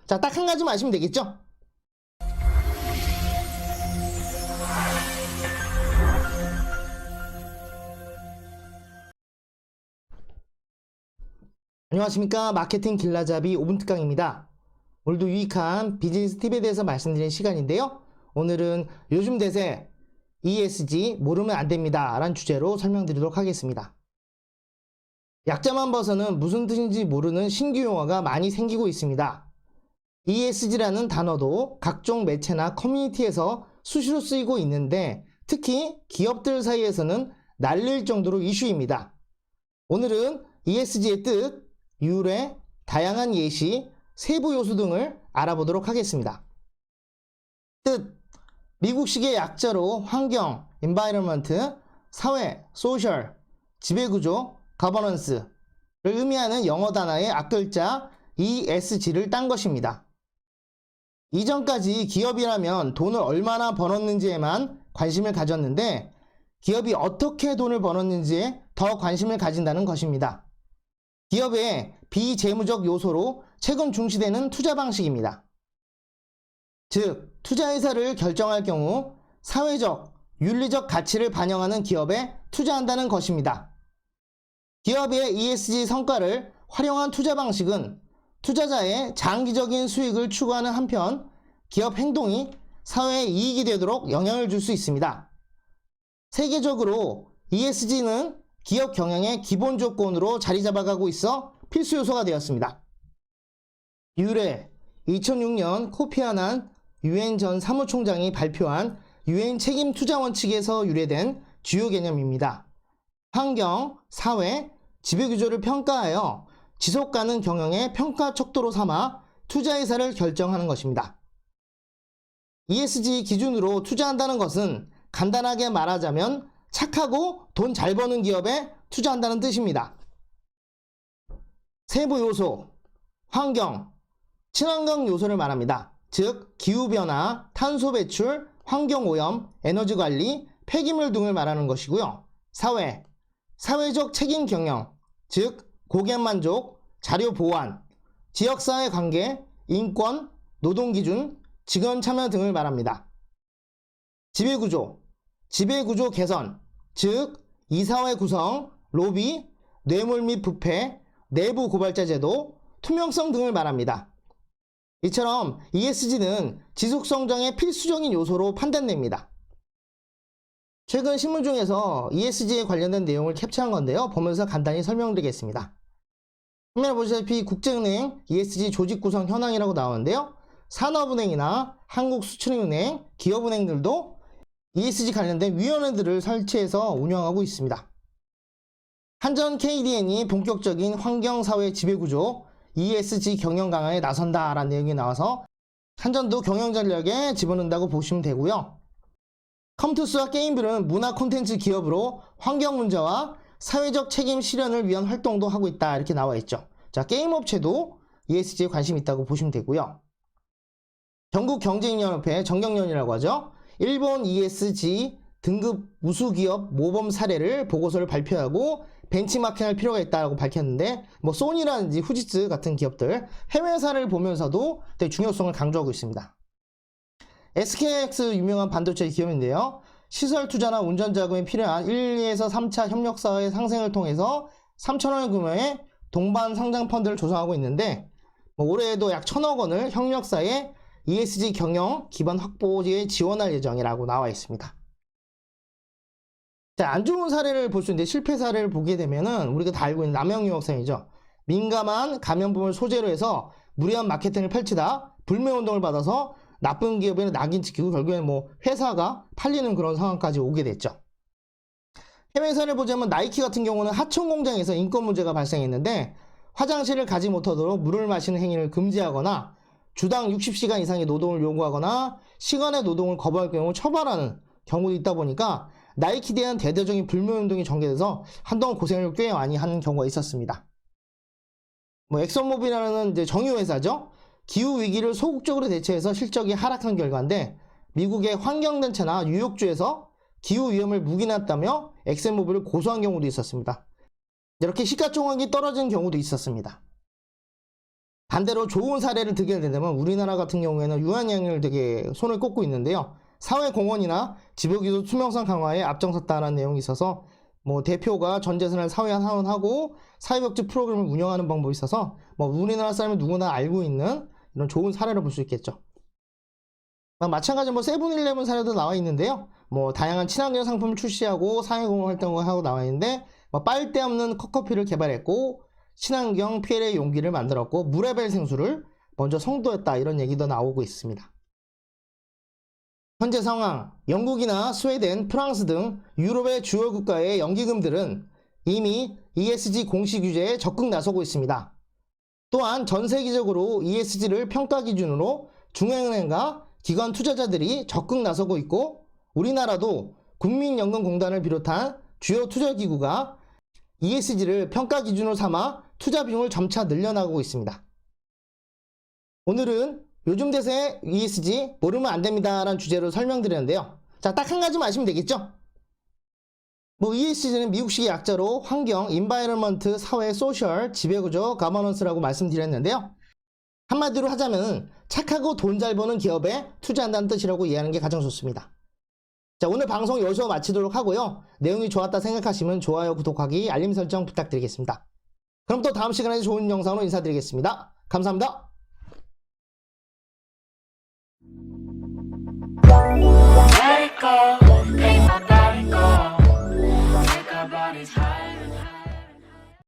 자, 딱 한 가지만 아시면 되겠죠? 안녕하십니까. 마케팅 길라잡이 5분 특강입니다. 오늘도 유익한 비즈니스 팁에 대해서 말씀드리는 시간인데요. 오늘은 요즘 대세 ESG 모르면 안 됩니다 라는 주제로 설명드리도록 하겠습니다. 약자만 봐서는 무슨 뜻인지 모르는 신규 용어가 많이 생기고 있습니다. ESG라는 단어도 각종 매체나 커뮤니티에서 수시로 쓰이고 있는데 특히 기업들 사이에서는 날릴 정도로 이슈입니다. 오늘은 ESG의 뜻, 유래, 다양한 예시, 세부 요소 등을 알아보도록 하겠습니다. 뜻, 미국식의 약자로 환경, environment, 사회, social, 지배구조, governance를 의미하는 영어 단어의 앞글자 ESG를 딴 것입니다. 이전까지 기업이라면 돈을 얼마나 벌었는지에만 관심을 가졌는데 기업이 어떻게 돈을 벌었는지에 더 관심을 가진다는 것입니다. 기업의 비재무적 요소로 최근 중시되는 투자 방식입니다. 즉, 투자회사를 결정할 경우 사회적, 윤리적 가치를 반영하는 기업에 투자한다는 것입니다. 기업의 ESG 성과를 활용한 투자 방식은 투자자의 장기적인 수익을 추구하는 한편 기업 행동이 사회에 이익이 되도록 영향을 줄 수 있습니다. 세계적으로 ESG는 기업 경영의 기본 조건으로 자리 잡아가고 있어 필수 요소가 되었습니다. 유래, 2006년 코피 아난 유엔 전 사무총장이 발표한 유엔 책임 투자 원칙에서 유래된 주요 개념입니다. 환경, 사회, 지배구조를 평가하여 지속가능 경영의 평가 척도로 삼아 투자회사를 결정하는 것입니다. ESG 기준으로 투자한다는 것은 간단하게 말하자면 착하고 돈 잘 버는 기업에 투자한다는 뜻입니다. 세부 요소, 환경, 친환경 요소를 말합니다. 즉, 기후변화, 탄소 배출, 환경오염, 에너지관리, 폐기물 등을 말하는 것이고요. 사회, 사회적 책임 경영, 즉, 고객만족, 자료 보완, 지역사회 관계, 인권, 노동기준, 직원 참여 등을 말합니다. 지배구조, 지배구조 개선, 즉 이사회 구성, 로비, 뇌물 및 부패, 내부 고발자 제도, 투명성 등을 말합니다. 이처럼 ESG는 지속성장의 필수적인 요소로 판단됩니다. 최근 신문 중에서 ESG에 관련된 내용을 캡처한 건데요. 보면서 간단히 설명드리겠습니다. 화면에 보시다시피 국제은행 ESG 조직 구성 현황이라고 나오는데요. 산업은행이나 한국수출은행, 기업은행들도 ESG 관련된 위원회들을 설치해서 운영하고 있습니다. 한전 KDN이 본격적인 환경사회 지배구조 ESG 경영 강화에 나선다라는 내용이 나와서 한전도 경영 전략에 집어넣는다고 보시면 되고요. 컴투스와 게임빌은 문화 콘텐츠 기업으로 환경 문제와 사회적 책임 실현을 위한 활동도 하고 있다 이렇게 나와 있죠. 자, 게임업체도 ESG에 관심이 있다고 보시면 되고요. 전국경제인연합회 정경련이라고 하죠. 일본 ESG 등급 우수기업 모범 사례를 보고서를 발표하고 벤치마킹할 필요가 있다고 밝혔는데 소니라든지 후지츠 같은 기업들 해외 사례를 보면서도 되게 중요성을 강조하고 있습니다. SKX 유명한 반도체 기업인데요. 시설 투자나 운전 자금이 필요한 1, 2에서 3차 협력사의 상생을 통해서 3천억 규모의 동반 상장 펀드를 조성하고 있는데 올해에도 약 1,000억 원을 협력사에 ESG 경영 기반 확보에 지원할 예정이라고 나와 있습니다. 자, 안 좋은 사례를 볼 수 있는데 실패 사례를 보게 되면은 우리가 다 알고 있는 남영유업사이죠. 민감한 감염품을 소재로 해서 무리한 마케팅을 펼치다 불매운동을 받아서 나쁜 기업에는 낙인 찍히고 결국엔 회사가 팔리는 그런 상황까지 오게 됐죠. 해외 사례를 보자면 나이키 같은 경우는 하청 공장에서 인권 문제가 발생했는데 화장실을 가지 못하도록 물을 마시는 행위를 금지하거나 주당 60시간 이상의 노동을 요구하거나 시간의 노동을 거부할 경우 처벌하는 경우도 있다 보니까 나이키에 대한 대대적인 불매운동이 전개돼서 한동안 고생을 꽤 많이 한 경우가 있었습니다. 엑선모빌이라는 이제 정유회사죠. 기후위기를 소극적으로 대처해서 실적이 하락한 결과인데 미국의 환경단체나 뉴욕주에서 기후위험을 묵인했다며 엑센모빌을 고소한 경우도 있었습니다. 이렇게 시가총액이 떨어진 경우도 있었습니다. 반대로 좋은 사례를 들게 된다면 우리나라 같은 경우에는 유한양을 되게 손을 꼽고 있는데요. 사회공헌이나 지배구조 투명성 강화에 앞장섰다는 내용이 있어서 뭐 대표가 전 재산을 사회에 환원하고 사회복지 프로그램을 운영하는 방법이 있어서 뭐 우리나라 사람이 누구나 알고 있는 이런 좋은 사례를 볼 수 있겠죠. 마찬가지로 뭐 세븐일레븐 사례도 나와 있는데요. 뭐 다양한 친환경 상품을 출시하고 사회공헌 활동을 하고 나와 있는데 뭐 빨대 없는 컵커피를 개발했고 친환경 PLA 용기를 만들었고 무레벨 생수를 먼저 선도했다 이런 얘기도 나오고 있습니다. 현재 상황, 영국이나 스웨덴, 프랑스 등 유럽의 주요 국가의 연기금들은 이미 ESG 공시 규제에 적극 나서고 있습니다. 또한 전 세계적으로 ESG를 평가 기준으로 중앙은행과 기관 투자자들이 적극 나서고 있고 우리나라도 국민연금공단을 비롯한 주요 투자기구가 ESG를 평가 기준으로 삼아 투자 비용을 점차 늘려나가고 있습니다. 오늘은 요즘 대세 ESG 모르면 안 됩니다 라는 주제로 설명드렸는데요. 자, 딱 한 가지만 아시면 되겠죠? 뭐 ESG는 미국식의 약자로 환경, 인바이러먼트, 사회, 소셜, 지배구조, 가버넌스라고 말씀드렸는데요. 한마디로 하자면 착하고 돈 잘 버는 기업에 투자한다는 뜻이라고 이해하는 게 가장 좋습니다. 자, 오늘 방송 여기서 마치도록 하고요. 내용이 좋았다 생각하시면 좋아요, 구독하기, 알림 설정 부탁드리겠습니다. 그럼 또 다음 시간에 좋은 영상으로 인사드리겠습니다. 감사합니다.